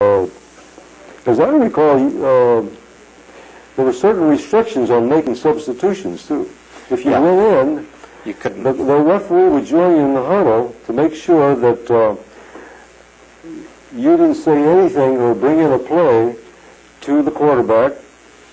As I recall, there were certain restrictions on making substitutions, too. If you went in, you couldn't. The referee would join you in the huddle to make sure that you didn't say anything or bring in a play to the quarterback,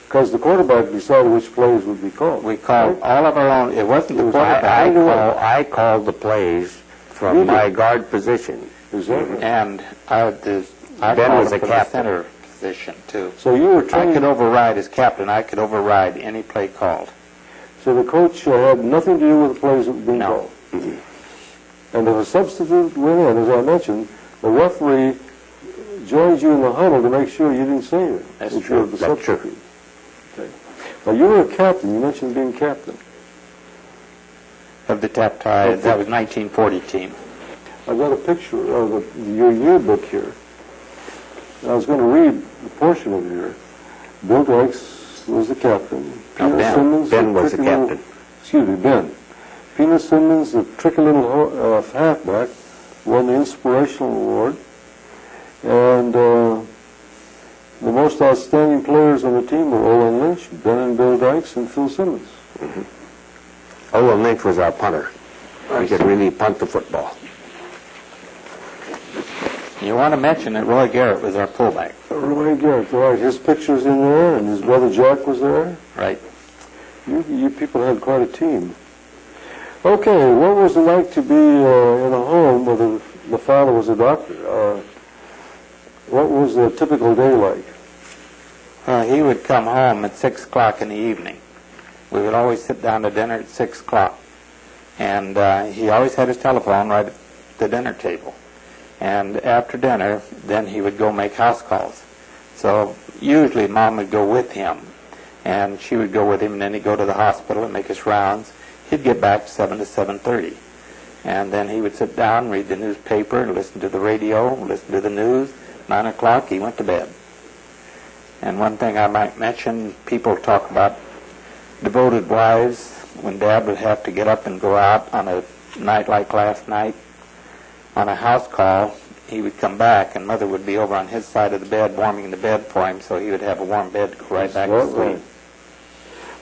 because the quarterback decided which plays would be called. We called all of our own. It wasn't the quarterback. I called the plays from my guard position. Exactly. And I Ben called was him the for the captain. center position, too. So you were trained. I could override as captain. I could override any play called. So the coach had nothing to do with the plays that were being called. And if a substitute went in, as I mentioned, the referee joined you in the huddle to make sure you didn't say anything. That's true. That's true. Okay. Now, you were a captain. You mentioned being captain. Of the Taft High, that was 1940 team. I've got a picture of your yearbook here. I was going to read a portion of it here. Bill Dykes was the captain. Ben was the captain. Excuse me, Ben. Peanut Simmons, the tricky little halfback, won the Inspirational Award. And the most outstanding players on the team were Olin Lynch, Ben and Bill Dykes, and Phil Simmons. Olin Lynch was our punter. He could really punt the football. You want to mention that Roy Garrett was our fullback. Roy Garrett, right. His picture's in there, and his brother Jack was there. Right. You people had quite a team. Okay, what was it like to be in a home where the father was a doctor? What was a typical day like? He would come home at 6 o'clock in the evening. We would always sit down to dinner at 6 o'clock. And he always had his telephone right at the dinner table. And after dinner, then he would go make house calls. So usually Mom would go with him, and she would go with him, and then he'd go to the hospital and make his rounds. He'd get back 7 to 7:30. And then he would sit down, read the newspaper, and listen to the radio, listen to the news. 9 o'clock, he went to bed. And one thing I might mention, people talk about devoted wives. When Dad would have to get up and go out on a night like last night, on a house call, he would come back, and Mother would be over on his side of the bed warming the bed for him, so he would have a warm bed to go right back to sleep.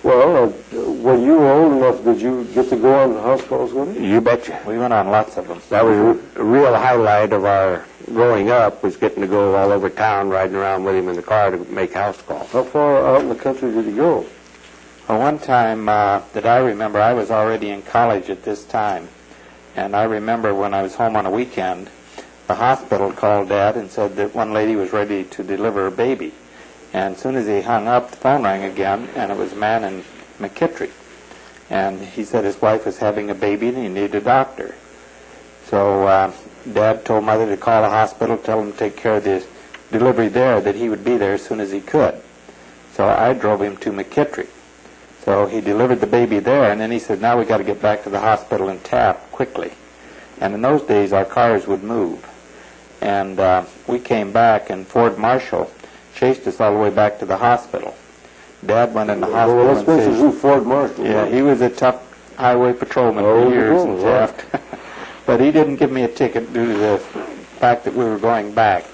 Well, when you were old enough, did you get to go on house calls with him? You betcha. We went on lots of them. That was a real highlight of our growing up, was getting to go all over town, riding around with him in the car to make house calls. How far out in the country did you go? Well, one time that I remember, I was already in college at this time, and I remember when I was home on a weekend, the hospital called Dad and said that one lady was ready to deliver a baby. And as soon as he hung up, the phone rang again, and it was a man in McKittrick. And he said his wife was having a baby and he needed a doctor. So Dad told Mother to call the hospital, tell him to take care of the delivery there, that he would be there as soon as he could. So I drove him to McKittrick. So he delivered the baby there, and then he said, now we got to get back to the hospital in Taft quickly. And in those days, our cars would move. And we came back, and Ford Marshall chased us all the way back to the hospital. Dad went in the hospital. Well, let's mention who Ford Marshall. Yeah, he was a tough highway patrolman for years in Taft. But he didn't give me a ticket due to the fact that we were going back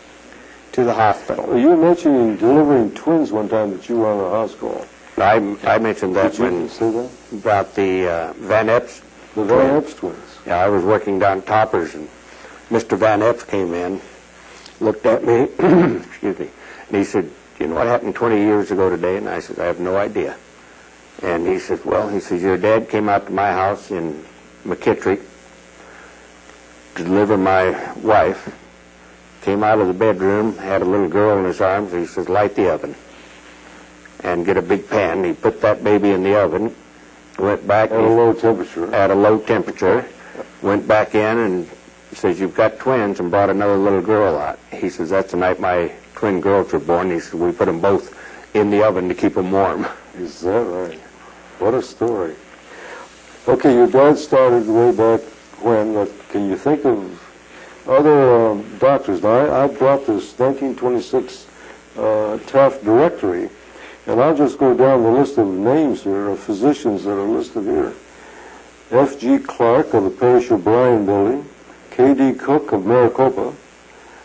to the hospital. Well, you mentioned delivering twins one time that you were on a house call. I mentioned that when about the Van Epps. The Van Epps twins. Yeah, I was working down Toppers, and Mr. Van Epps came in, looked at me, excuse me, and he said, you know what happened 20 years ago today? And I said, I have no idea. And he said, well, he says, your dad came out to my house in McKittrick to deliver my wife, came out of the bedroom, had a little girl in his arms, and he says, light the oven and get a big pan. He put that baby in the oven, went back. At a low temperature. At a low temperature. Went back in and says, you've got twins, and brought another little girl out. He says, that's the night my twin girls were born. He says, we put them both in the oven to keep them warm. Is that right? What a story. Okay, your dad started way back when. Can you think of other doctors? Now, I brought this 1926 Taft directory, and I'll just go down the list of names here of physicians that are listed here. F.G. Clark of the Parish O'Brien Building, K.D. Cook of Maricopa,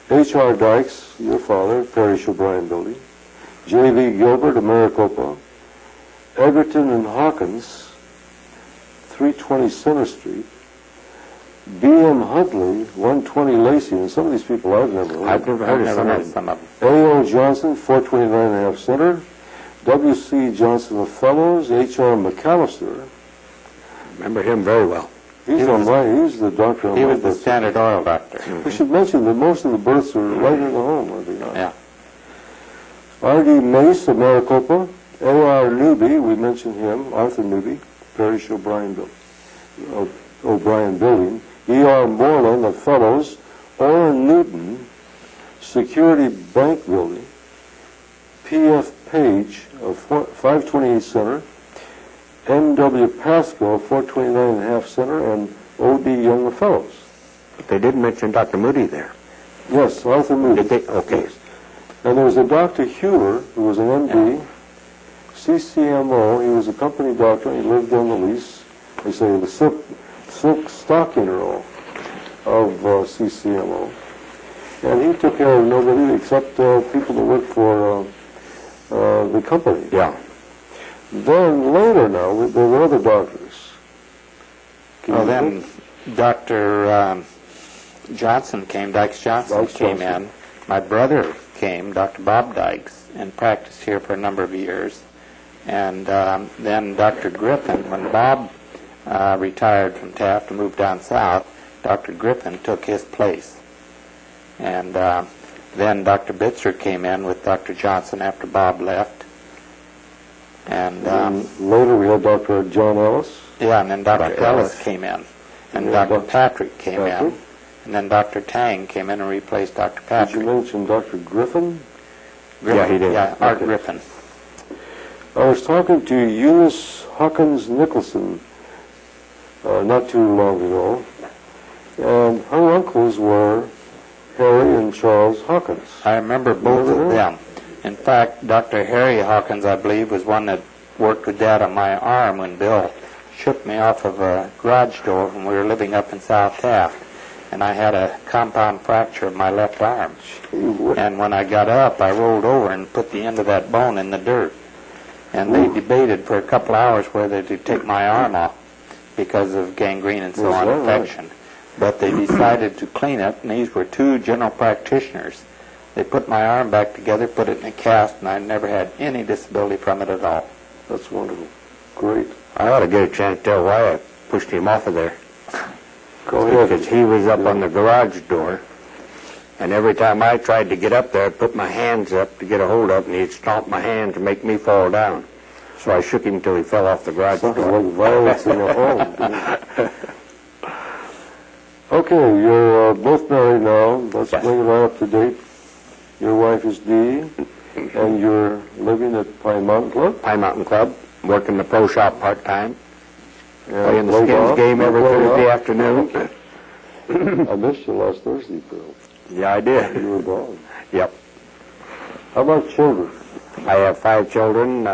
H.R. Dykes, your father, Parish O'Brien Building. J.V. Gilbert of Maricopa. Egerton and Hawkins, 320 Center Street. B.M. Hudley, 120 Lacey, and some of these people I've never heard of. I've never heard of some of them. A.O. Johnson, 429 and a half Center. W.C. Johnson of Fellows. H.R. McAllister. Remember him very well. He's the doctor on He my was the birth Standard Oil doctor. We should mention that most of the births are right in the home, are they not? Yeah. R.D. Mace of Maricopa. A.R. Newby, we mentioned him, Arthur Newby, Parish O'Brien Building. E.R. Moreland of Fellows. Orrin Newton, Security Bank Building. P.F. Page of 528 Center. M.W. Pasco, 429 and a half Center, and O.D. Young of Fellows. But they didn't mention Dr. Moody there. Yes, Arthur Moody. Did they? Okay. And there was a Dr. Hewer, who was an M.D., CCMO. He was a company doctor, and he lived on the lease. They say the silk stocking roll of CCMO. And he took care of nobody except people that worked for the company. Yeah. Then later now, there were other doctors. Well, then Dr. Johnson came, Dykes Johnson came in. My brother came, Dr. Bob Dykes, and practiced here for a number of years. And then Dr. Griffin, when Bob retired from Taft and moved down south, Dr. Griffin took his place. And then Dr. Bitzer came in with Dr. Johnson after Bob left. And later we had Dr. John Ellis. yeah, and then Dr. Ellis came in, and Dr. Patrick came in, and then Dr. Tang came in and replaced Dr. Did Patrick. you mention Dr. Griffin? Yeah, he did. Yeah, Art Griffin. I was talking to Eunice Hawkins Nicholson not too long ago, and her uncles were Harry and Charles Hawkins. I remember both of them. In fact, Dr. Harry Hawkins, I believe, was one that worked with Dad on my arm when Bill shook me off of a garage door when we were living up in South Taft. And I had a compound fracture of my left arm. And when I got up, I rolled over and put the end of that bone in the dirt. And they debated for a couple hours whether to take my arm off because of gangrene and so on, infection. But they decided to clean it, and these were two general practitioners. They put my arm back together, put it in a cast, and I never had any disability from it at all. That's wonderful. Great. I ought to get a chance to tell why I pushed him off of there. Go ahead. Because he was up on the garage door, and every time I tried to get up there, I'd put my hands up to get a hold of it, and he'd stomp my hand to make me fall down. So I shook him until he fell off the garage door. Something like violence in the home. Okay, you're both married now. Let's bring it right up to date. Your wife is Dee, and you're living at Pine Mountain Club? Pine Mountain Club, working the pro shop part-time, playing the play Skins golf? game every Play Thursday golf? afternoon. I missed you last Thursday, Bill. Yeah, I did. You were gone. Yep. How about children? I have 5 children.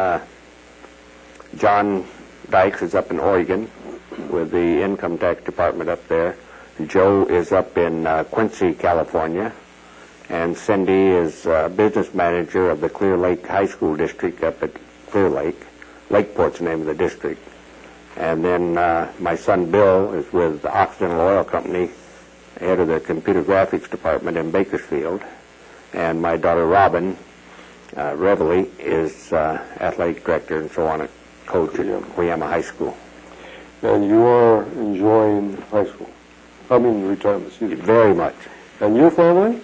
John Dykes is up in Oregon with the income tax department up there. Joe is up in Quincy, California. And Cindy is business manager of the Clear Lake High School district up at Clear Lake. Lakeport's the name of the district. And then my son Bill is with the Occidental Oil Company, head of the computer graphics department in Bakersfield. And my daughter Robin Reveley is athletic director and so on, a coach at Cuyama High School. And you are enjoying high school? I mean retirement, excuse me. Very much. And your family?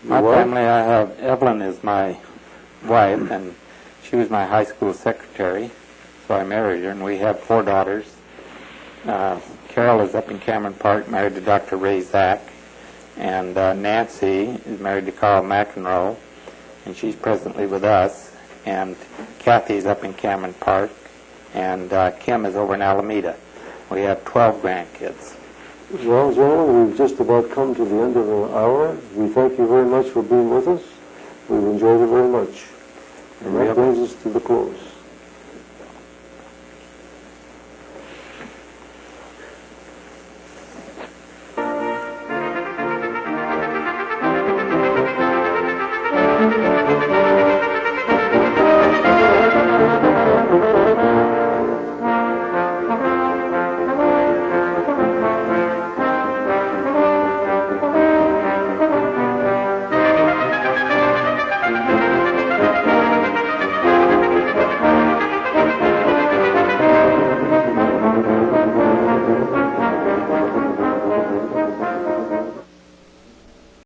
My family, I have Evelyn is my wife, and she was my high school secretary, so I married her, and we have 4 daughters. Carol is up in Cameron Park, married to Dr. Ray Zach, and Nancy is married to Carl McEnroe, and she's presently with us, and Kathy's up in Cameron Park, and Kim is over in Alameda. We have 12 grandkids. Well, gentlemen, we've just about come to the end of the hour. We thank you very much for being with us. We've enjoyed it very much. And that brings us to the close.